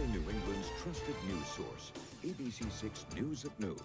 Southern New England's trusted news source, ABC6 News at Noon.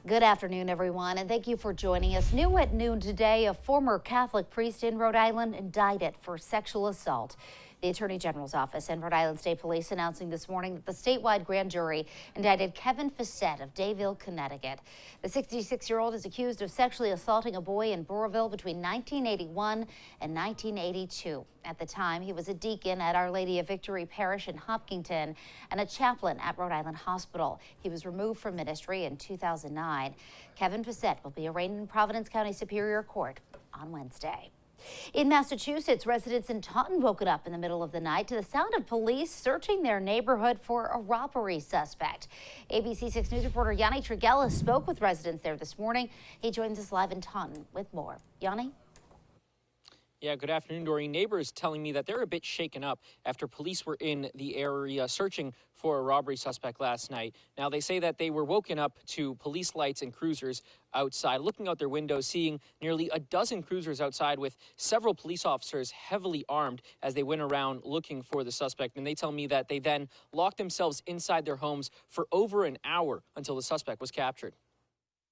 Good afternoon, everyone, and thank you for joining us. New at noon today, a former Catholic priest in Rhode Island indicted for sexual assault. The Attorney General's office and Rhode Island State Police announcing this morning that the statewide grand jury indicted Kevin Facette of Dayville, Connecticut. The 66-year-old is accused of sexually assaulting a boy in Burrillville between 1981 and 1982. At the time, he was a deacon at Our Lady of Victory Parish in Hopkinton and a chaplain at Rhode Island Hospital. He was removed from ministry in 2009. Kevin Facette will be arraigned in Providence County Superior Court on Wednesday. In Massachusetts, residents in Taunton woken up in the middle of the night to the sound of police searching their neighborhood for a robbery suspect. ABC6 News reporter Yanni Trigella spoke with residents there this morning. He joins us live in Taunton with more. Yanni? Yeah, good afternoon, Doreen. Neighbors telling me that they're a bit shaken up after police were in the area searching for a robbery suspect last night. Now, they say that they were woken up to police lights and cruisers outside, looking out their windows, seeing nearly a dozen cruisers outside with several police officers heavily armed as they went around looking for the suspect. And they tell me that they then locked themselves inside their homes for over an hour until the suspect was captured.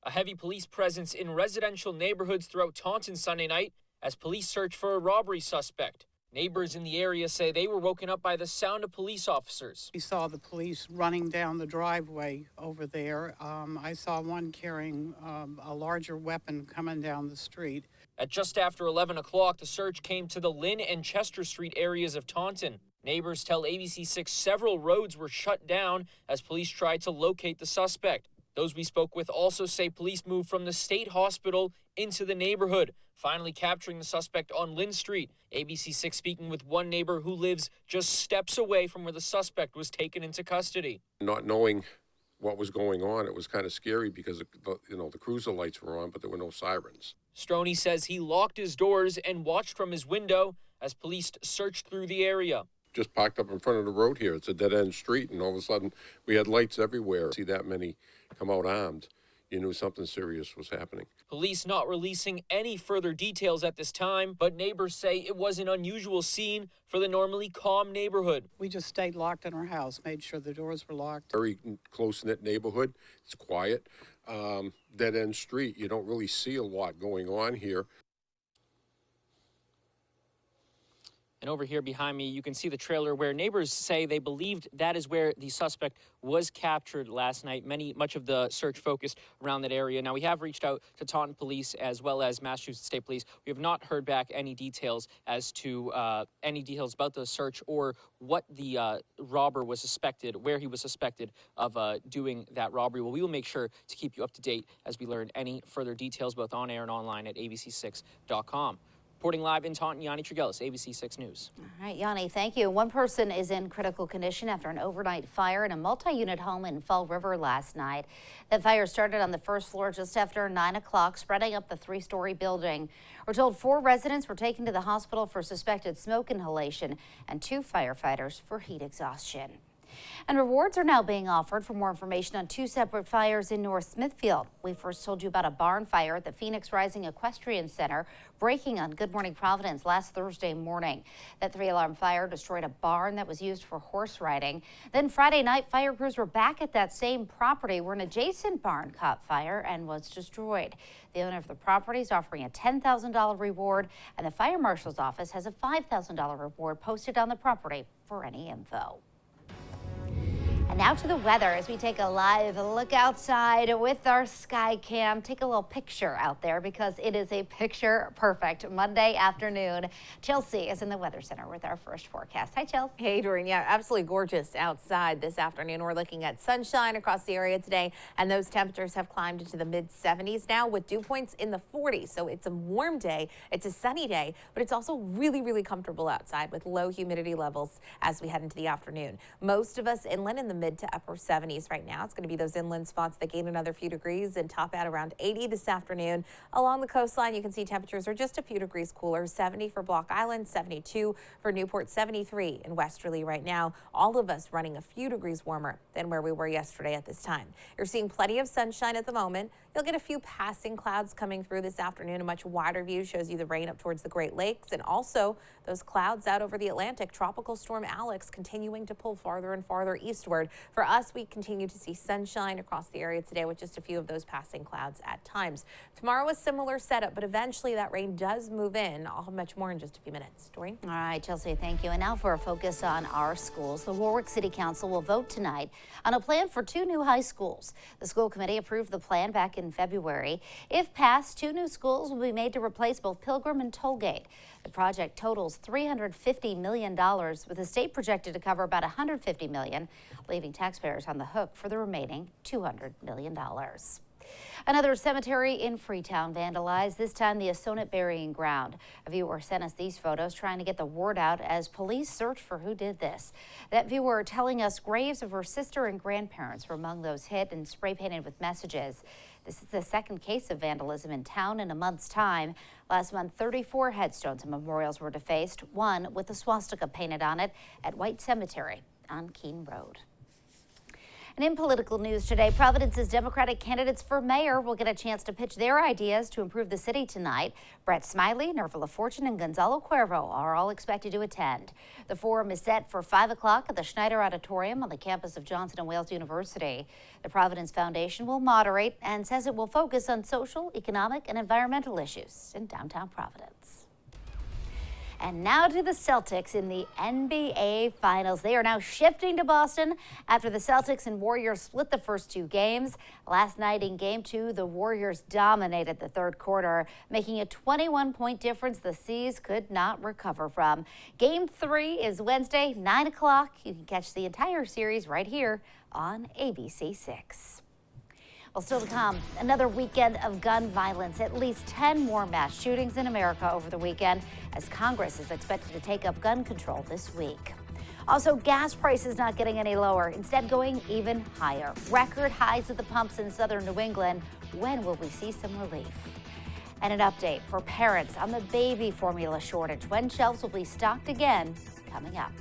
A heavy police presence in residential neighborhoods throughout Taunton Sunday night as police search for a robbery suspect. Neighbors in the area say they were woken up by the sound of police officers. We saw the police running down the driveway over there. I saw one carrying a larger weapon coming down the street. At just after 11 o'clock, the search came to the Lynn and Chester Street areas of Taunton. Neighbors tell ABC6 several roads were shut down as police tried to locate the suspect. Those we spoke with also say police moved from the state hospital into the neighborhood, finally capturing the suspect on Lynn Street. ABC6 speaking with one neighbor who lives just steps away from where the suspect was taken into custody. Not knowing what was going on, it was kind of scary because the cruiser lights were on, but there were no sirens. Stroney says he locked his doors and watched from his window as police searched through the area. Just parked up in front of the road here. It's a dead-end street, and all of a sudden we had lights everywhere. See that many come out armed, you knew something serious was happening. Police not releasing any further details at this time, but neighbors say it was an unusual scene for the normally calm neighborhood. We just stayed locked in our house, made sure the doors were locked. Very close-knit neighborhood. It's quiet. Dead-end street. You don't really see a lot going on here. And over here behind me, you can see the trailer where neighbors say they believed that is where the suspect was captured last night. Much of the search focused around that area. Now, we have reached out to Taunton Police as well as Massachusetts State Police. We have not heard back any details as to any details about the search or what the robber was suspected, where he was suspected of doing that robbery. Well, we will make sure to keep you up to date as we learn any further details, both on air and online at abc6.com. Reporting live in Taunton, Yanni Trigella, ABC6 News. All right, Yanni, thank you. One person is in critical condition after an overnight fire in a multi-unit home in Fall River last night. The fire started on the first floor just after 9 o'clock, spreading up the three-story building. We're told 4 residents were taken to the hospital for suspected smoke inhalation and 2 firefighters for heat exhaustion. And rewards are now being offered for more information on 2 separate fires in North Smithfield. We first told you about a barn fire at the Phoenix Rising Equestrian Center breaking on Good Morning Providence last Thursday morning. That 3-alarm fire destroyed a barn that was used for horse riding. Then Friday night, fire crews were back at that same property where an adjacent barn caught fire and was destroyed. The owner of the property is offering a $10,000 reward, and the fire marshal's office has a $5,000 reward posted on the property for any info. And now to the weather as we take a live look outside with our sky cam. Take a little picture out there because it is a picture perfect Monday afternoon. Chelsea is in the Weather Center with our first forecast. Hi, Chelsea. Hey, Doreen. Yeah, absolutely gorgeous outside this afternoon. We're looking at sunshine across the area today, and those temperatures have climbed into the mid-70s now with dew points in the 40s. So it's a warm day. It's a sunny day, but it's also really comfortable outside with low humidity levels as we head into the afternoon. Most of us inland in the mid to upper 70s right now. It's going to be those inland spots that gain another few degrees and top out around 80 this afternoon. Along the coastline, you can see temperatures are just a few degrees cooler. 70 for Block Island, 72 for Newport, 73 in Westerly right now. All of us running a few degrees warmer than where we were yesterday at this time. You're seeing plenty of sunshine at the moment. You'll get a few passing clouds coming through this afternoon. A much wider view shows you the rain up towards the Great Lakes and also those clouds out over the Atlantic. Tropical storm Alex continuing to pull farther and farther eastward. For us, we continue to see sunshine across the area today with just a few of those passing clouds at times. Tomorrow, a similar setup, but eventually that rain does move in. I'll have much more in just a few minutes. Doreen? All right, Chelsea, thank you. And now for a focus on our schools. The Warwick City Council will vote tonight on a plan for 2 new high schools. The school committee approved the plan back in February. If passed, 2 new schools will be made to replace both Pilgrim and Tollgate. The project totals $350 million, with the state projected to cover about $150 million, leaving taxpayers on the hook for the remaining $200 million. Another cemetery in Freetown vandalized, this time the Assonet Burying Ground. A viewer sent us these photos trying to get the word out as police search for who did this. That viewer telling us graves of her sister and grandparents were among those hit and spray painted with messages. This is the second case of vandalism in town in a month's time. Last month, 34 headstones and memorials were defaced, one with a swastika painted on it at White Cemetery on Keene Road. And in political news today, Providence's Democratic candidates for mayor will get a chance to pitch their ideas to improve the city tonight. Brett Smiley, Nerva Fortune, and Gonzalo Cuervo are all expected to attend. The forum is set for 5 o'clock at the Schneider Auditorium on the campus of Johnson & Wales University. The Providence Foundation will moderate and says it will focus on social, economic, and environmental issues in downtown Providence. And now to the Celtics in the NBA Finals. They are now shifting to Boston after the Celtics and Warriors split the first 2 games. Last night in Game 2, the Warriors dominated the third quarter, making a 21-point difference the C's could not recover from. Game 3 is Wednesday, 9 o'clock. You can catch the entire series right here on ABC6. Well, still to come, another weekend of gun violence. At least 10 more mass shootings in America over the weekend as Congress is expected to take up gun control this week. Also, gas prices not getting any lower, instead going even higher. Record highs at the pumps in southern New England. When will we see some relief? And an update for parents on the baby formula shortage. When shelves will be stocked again, coming up.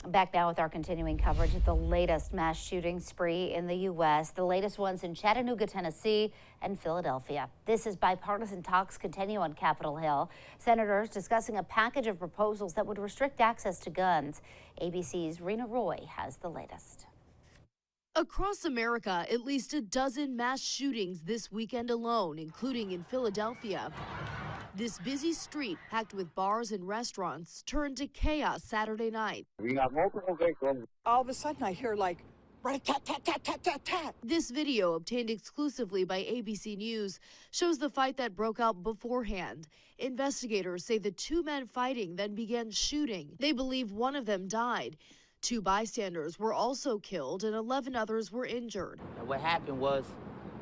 Back now with our continuing coverage of the latest mass shooting spree in the U.S., the latest ones in Chattanooga, Tennessee, and Philadelphia. This is bipartisan talks continue on Capitol Hill. Senators discussing a package of proposals that would restrict access to guns. ABC's Rena Roy has the latest. Across America, at least a dozen mass shootings this weekend alone, including in Philadelphia. This busy street, packed with bars and restaurants, turned to chaos Saturday night. We got multiple victims. All of a sudden, I hear like, rat-a-tat-tat-tat-tat-tat. This video, obtained exclusively by ABC News, shows the fight that broke out beforehand. Investigators say the two men fighting then began shooting. They believe one of them died. 2 bystanders were also killed and 11 others were injured. What happened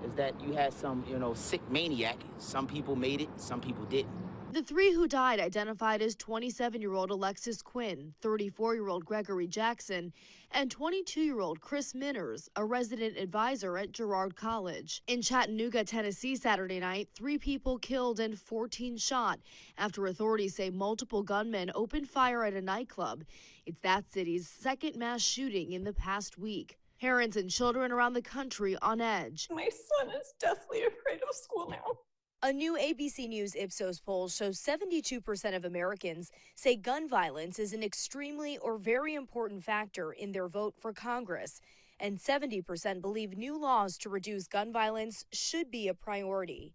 is that you had some, sick maniac. Some people made it, some people didn't. The 3 who died identified as 27-year-old Alexis Quinn, 34-year-old Gregory Jackson, and 22-year-old Chris Minners, a resident advisor at Girard College. In Chattanooga, Tennessee, Saturday night, 3 people killed and 14 shot after authorities say multiple gunmen opened fire at a nightclub. It's that city's second mass shooting in the past week. Parents and children around the country on edge. My son is deathly afraid of school now. A new ABC News Ipsos poll shows 72% of Americans say gun violence is an extremely or very important factor in their vote for Congress, and 70% believe new laws to reduce gun violence should be a priority.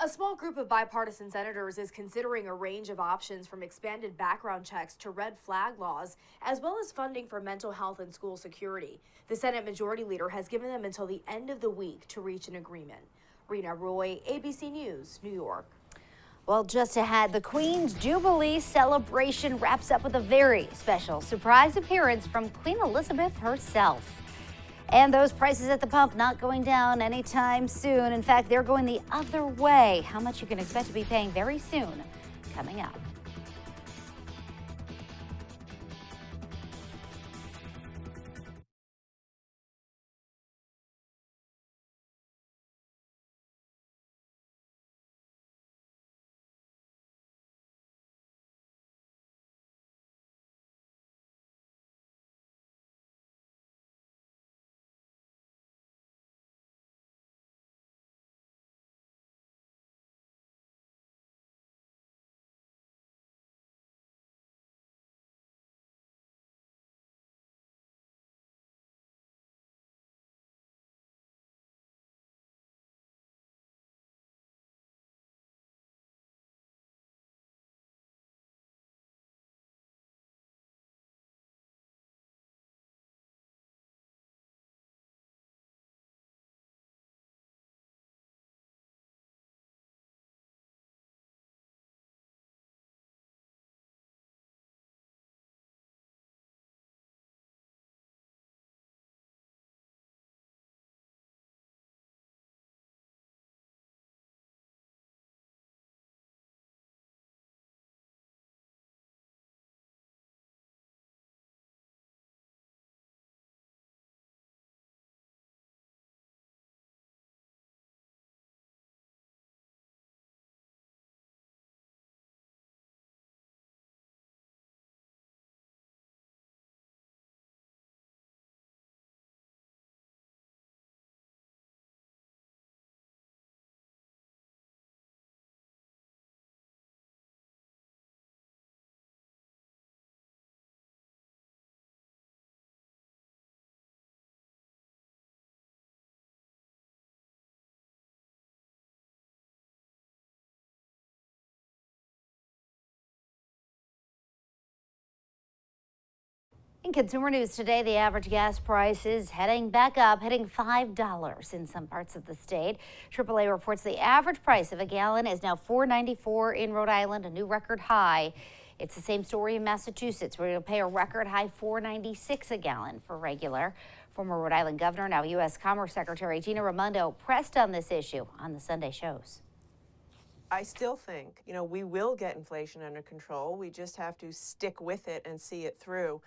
A small group of bipartisan senators is considering a range of options from expanded background checks to red flag laws, as well as funding for mental health and school security. The Senate Majority Leader has given them until the end of the week to reach an agreement. Rena Roy, ABC News, New York. Well, just ahead, the Queen's Jubilee celebration wraps up with a very special surprise appearance from Queen Elizabeth herself. And those prices at the pump not going down anytime soon. In fact, they're going the other way. How much you can expect to be paying very soon, coming up. In consumer news today, the average gas price is heading back up, hitting $5 in some parts of the state. AAA reports the average price of a gallon is now $4.94 in Rhode Island, a new record high. It's the same story in Massachusetts, where you'll pay a record high $4.96 a gallon for regular. Former Rhode Island Governor, now U.S. Commerce Secretary Gina Raimondo pressed on this issue on the Sunday shows. I still think, we will get inflation under control. We just have to stick with it and see it through.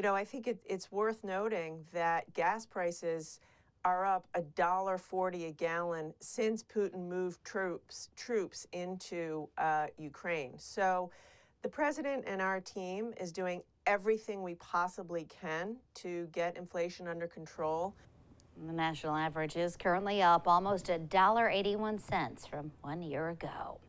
I think it's worth noting that gas prices are up $1.40 a gallon since Putin moved troops into Ukraine. So The president and our team is doing everything we possibly can to get inflation under control. The national average is currently up almost $1.81 from 1 year ago.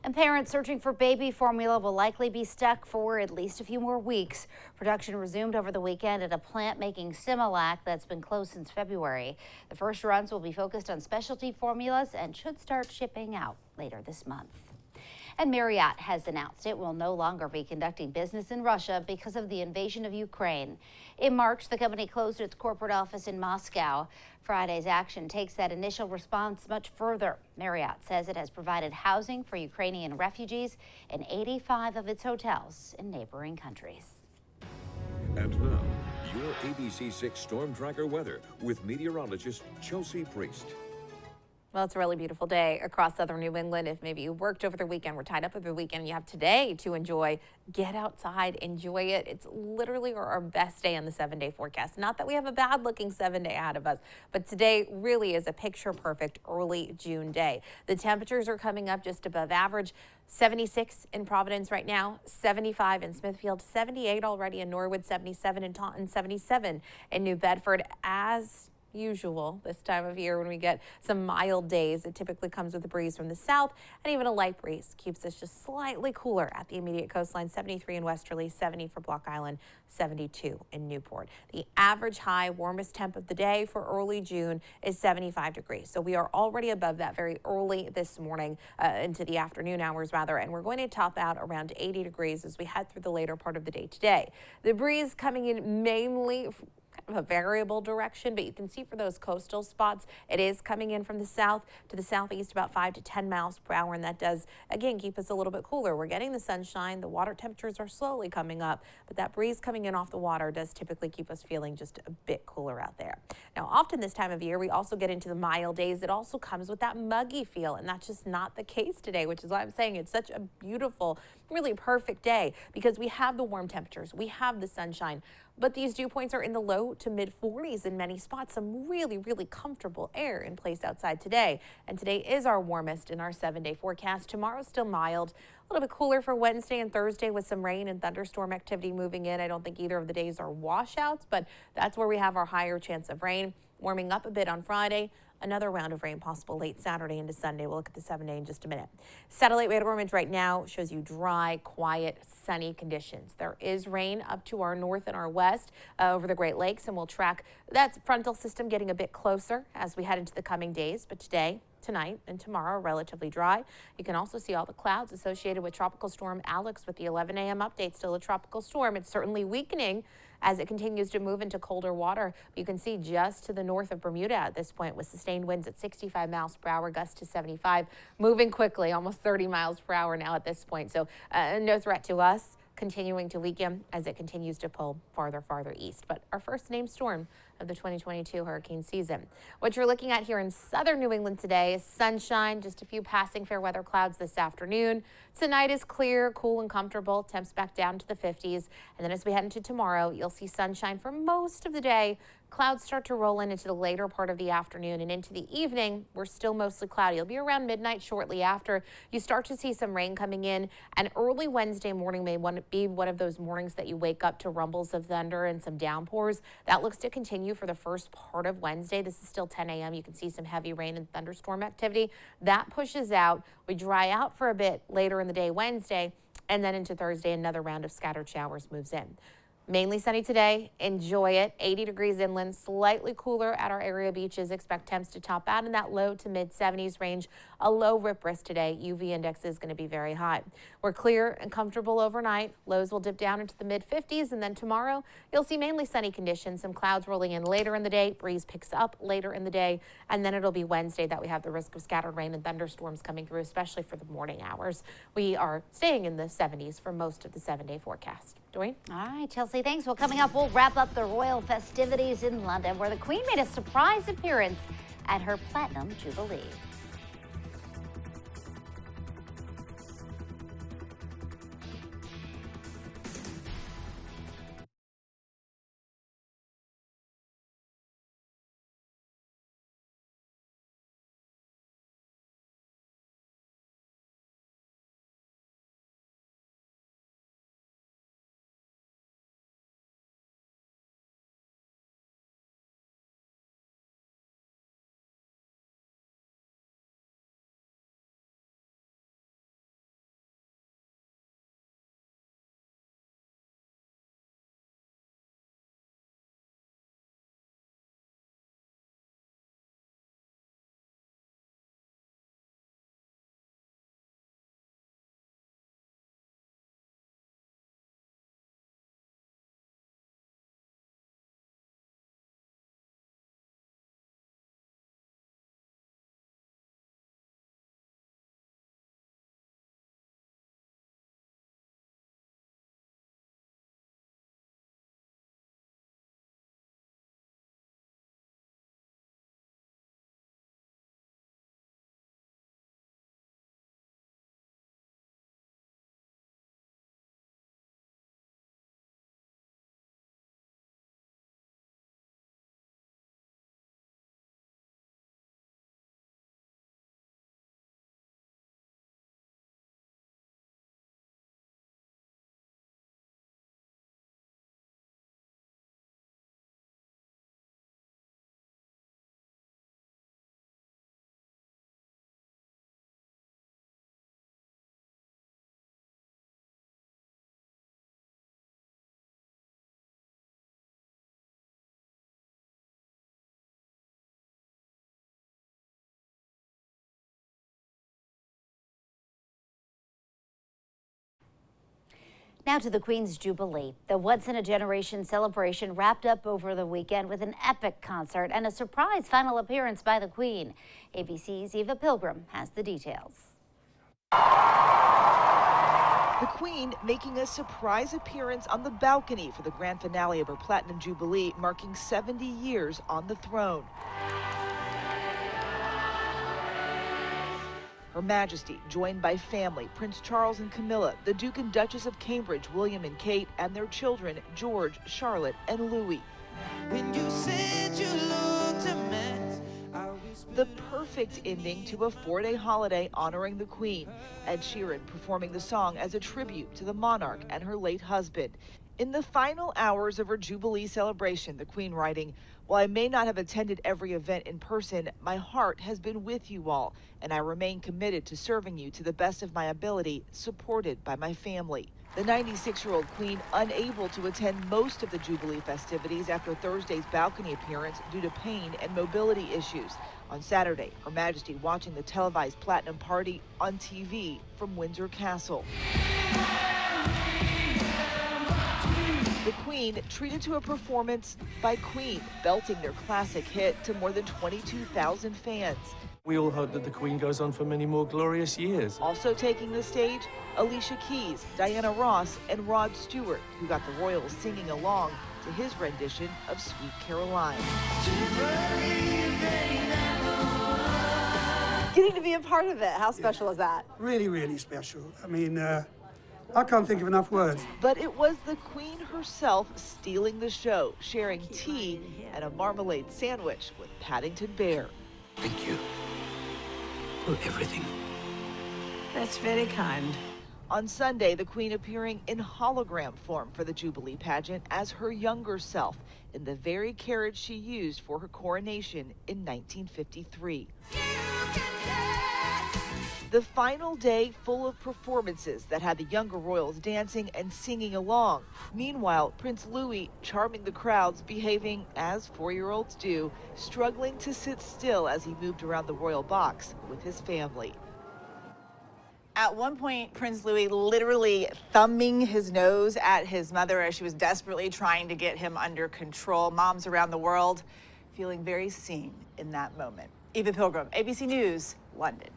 And parents searching for baby formula will likely be stuck for at least a few more weeks. Production resumed over the weekend at a plant making Similac that's been closed since February. The first runs will be focused on specialty formulas and should start shipping out later this month. And Marriott has announced it will no longer be conducting business in Russia because of the invasion of Ukraine. In March, the company closed its corporate office in Moscow. Friday's action takes that initial response much further. Marriott says it has provided housing for Ukrainian refugees in 85 of its hotels in neighboring countries. And now, your ABC6 Storm Tracker weather with meteorologist Chelsea Priest. Well, it's a really beautiful day across southern New England. If maybe you worked over the weekend, were tied up over the weekend, you have today to enjoy. Get outside, enjoy it. It's literally our best day on the 7-day forecast. Not that we have a bad looking 7-day ahead of us, but today really is a picture perfect early June day. The temperatures are coming up just above average. 76 in Providence right now, 75 in Smithfield, 78 already in Norwood, 77 in Taunton, 77 in New Bedford. As usual this time of year when we get some mild days, it typically comes with a breeze from the south, and even a light breeze keeps us just slightly cooler at the immediate coastline. 73 in Westerly, 70 for Block Island, 72 in Newport. The average high warmest temp of the day for early June is 75 degrees. So we are already above that very early this morning into the afternoon hours rather, and we're going to top out around 80 degrees as we head through the later part of the day today. The breeze coming in mainly a variable direction, but you can see for those coastal spots, it is coming in from the south to the southeast about 5 to 10 miles per hour, and that does again keep us a little bit cooler. We're getting the sunshine, the water temperatures are slowly coming up, but that breeze coming in off the water does typically keep us feeling just a bit cooler out there. Now, often this time of year, we also get into the mild days. It also comes with that muggy feel, and that's just not the case today, which is why I'm saying it's such a beautiful, really perfect day, because we have the warm temperatures, we have the sunshine, but these dew points are in the low to mid 40s in many spots. Some really, really comfortable air in place outside today. And today is our warmest in our 7-day forecast. Tomorrow's still mild, a little bit cooler for Wednesday and Thursday with some rain and thunderstorm activity moving in. I don't think either of the days are washouts, but that's where we have our higher chance of rain. Warming up a bit on Friday. Another round of rain possible late Saturday into Sunday. We'll look at the 7-day in just a minute. Satellite radar image right now shows you dry, quiet, sunny conditions. There is rain up to our north and our west over the Great Lakes, and we'll track that frontal system getting a bit closer as we head into the coming days. But today, tonight, and tomorrow are relatively dry. You can also see all the clouds associated with Tropical Storm Alex with the 11 a.m. update. Still a tropical storm. It's certainly weakening as it continues to move into colder water. You can see just to the north of Bermuda at this point with sustained winds at 65 miles per hour, gusts to 75, moving quickly, almost 30 miles per hour now at this point. So no threat to us, continuing to weaken as it continues to pull farther east. But our first named storm of the 2022 hurricane season. What you're looking at here in southern New England today is sunshine, just a few passing fair weather clouds this afternoon. Tonight is clear, cool and comfortable, temps back down to the 50s. And then as we head into tomorrow, you'll see sunshine for most of the day. Clouds start to roll in into the later part of the afternoon and into the evening. We're still mostly cloudy. It'll be around midnight shortly after you start to see some rain coming in. And early Wednesday morning may be one of those mornings that you wake up to rumbles of thunder and some downpours. That looks to continue for the first part of Wednesday. This is still 10 a.m. You can see some heavy rain and thunderstorm activity. That pushes out. We dry out for a bit later in the day Wednesday, and then into Thursday, another round of scattered showers moves in. Mainly sunny today. Enjoy it. 80 degrees inland, slightly cooler at our area beaches. Expect temps to top out in that low to mid 70s range. A low rip risk today. UV index is going to be very high. We're clear and comfortable overnight. Lows will dip down into the mid 50s, and then tomorrow you'll see mainly sunny conditions. Some clouds rolling in later in the day. Breeze picks up later in the day, and then it'll be Wednesday that we have the risk of scattered rain and thunderstorms coming through, especially for the morning hours. We are staying in the 70s for most of the 7-day forecast. Doreen? All right, Chelsea, thanks. Well, coming up, we'll wrap up the royal festivities in London, where the Queen made a surprise appearance at her Platinum Jubilee. Now to the Queen's Jubilee. The once-in-a-generation celebration wrapped up over the weekend with an epic concert and a surprise final appearance by the Queen. ABC's Eva Pilgrim has the details. The Queen making a surprise appearance on the balcony for the grand finale of her Platinum Jubilee, marking 70 years on the throne. Her Majesty, joined by family, Prince Charles and Camilla, the Duke and Duchess of Cambridge, William and Kate, and their children, George, Charlotte, and Louis. When you said you looked a mess, the perfect ending to a 4-day holiday honoring the Queen. Ed Sheeran performing the song as a tribute to the monarch and her late husband. In the final hours of her Jubilee celebration, the Queen writing, "While I may not have attended every event in person, my heart has been with you all, and I remain committed to serving you to the best of my ability, supported by my family." The 96-year-old Queen unable to attend most of the Jubilee festivities after Thursday's balcony appearance due to pain and mobility issues. On Saturday, Her Majesty watching the televised Platinum Party on TV from Windsor Castle. The Queen treated to a performance by Queen, belting their classic hit to more than 22,000 fans. We all hope that the Queen goes on for many more glorious years. Also taking the stage, Alicia Keys, Diana Ross, and Rod Stewart, who got the royals singing along to his rendition of Sweet Caroline. Getting to be a part of it, how special is that? Really, really special. I mean, I can't think of enough words. But it was the Queen herself stealing the show, sharing tea and a marmalade sandwich with Paddington Bear. Thank you for everything. That's very kind. On Sunday, the Queen appearing in hologram form for the Jubilee pageant as her younger self in the very carriage she used for her coronation in 1953. The final day full of performances that had the younger royals dancing and singing along. Meanwhile, Prince Louis charming the crowds, behaving as 4-year-olds do, struggling to sit still as he moved around the royal box with his family. At one point, Prince Louis literally thumbing his nose at his mother as she was desperately trying to get him under control. Moms around the world feeling very seen in that moment. Eva Pilgrim, ABC News, London.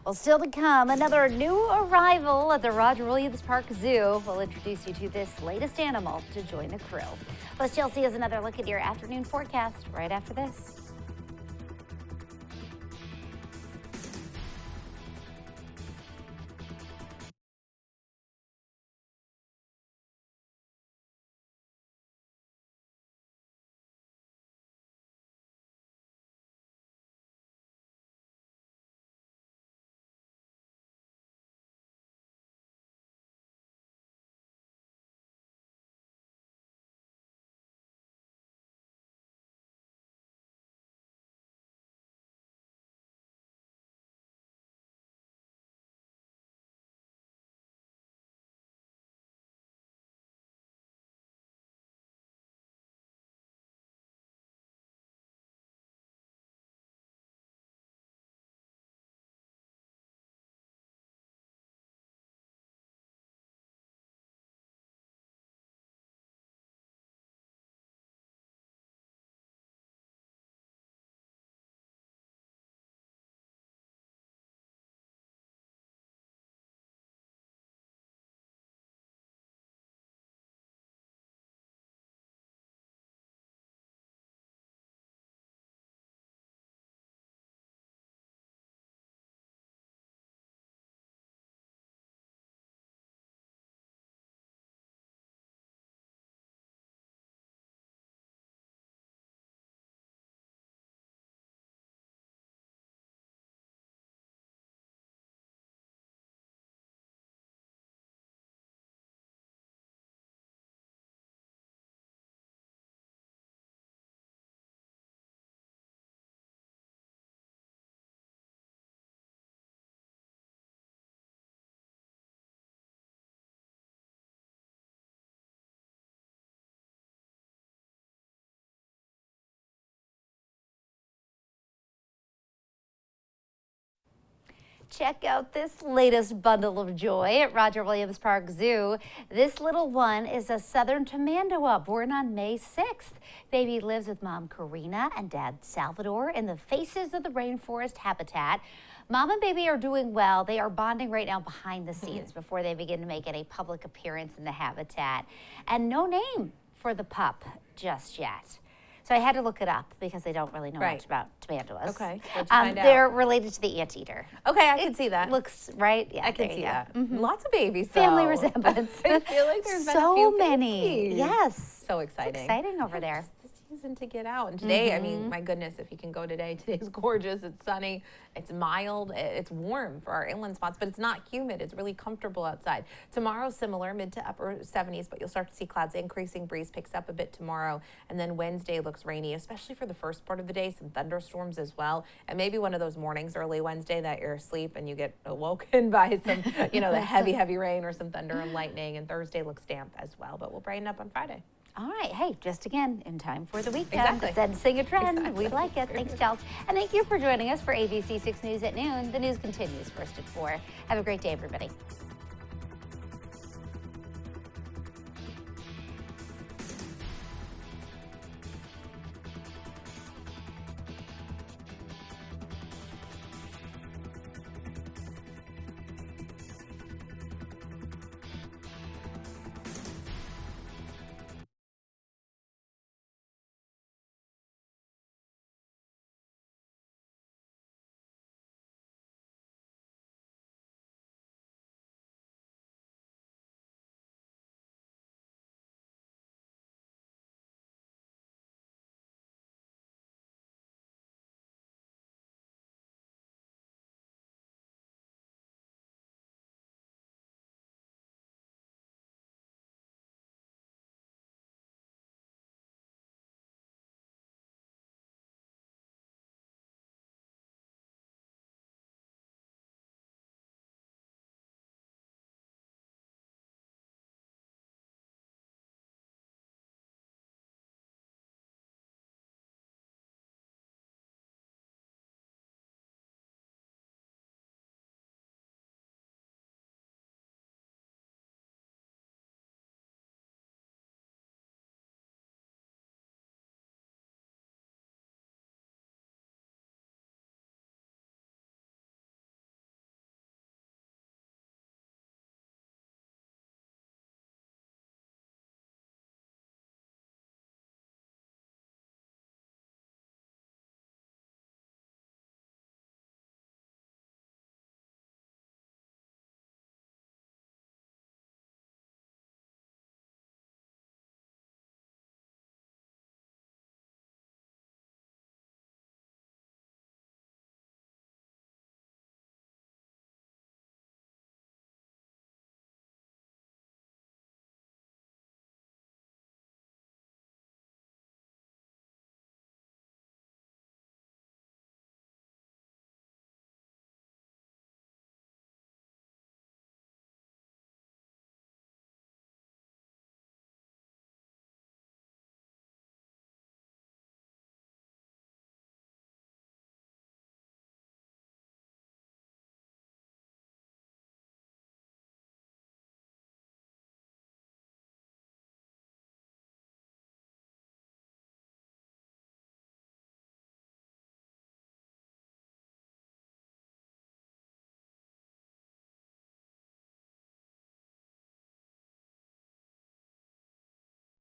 Well, still to come, another new arrival at the Roger Williams Park Zoo. We'll introduce you to this latest animal to join the crew. Plus, Chelsea has another look at your afternoon forecast right after this. Check out this latest bundle of joy at Roger Williams Park Zoo. This little one is a southern tamanduá born on May 6th. Baby lives with mom Karina and dad Salvador in the Faces of the Rainforest habitat. Mom and baby are doing well. They are bonding right now behind the scenes before they begin to make any public appearance in the habitat. And no name for the pup just yet. So I had to look it up because they don't really know much about tamanduas. Okay, what'd you find out? They're related to the anteater. Okay, I can see that. Looks right. Yeah, I can there see you go. that. Mhm. Lots of babies, though. Family resemblance. I feel like there's been a so few many. babies. Yes. So exciting. It's exciting over there. The season to get out. And today, I mean, my goodness, if you can go today, today's gorgeous. It's sunny. It's mild. It's warm for our inland spots, but it's not humid. It's really comfortable outside. Tomorrow, similar, mid to upper 70s, but you'll start to see clouds increasing. Breeze picks up a bit tomorrow. And then Wednesday looks rainy, especially for the first part of the day. Some thunderstorms as well. And maybe one of those mornings early Wednesday that you're asleep and you get awoken by some, the heavy rain or some thunder and lightning. And Thursday looks damp as well, but we'll brighten up on Friday. All right. Hey, just again, in time for the weekend. Exactly. Sensing a trend. We like it. Thanks, Chels. And thank you for joining us for ABC6 News at noon. The news continues first at 4. Have a great day, everybody.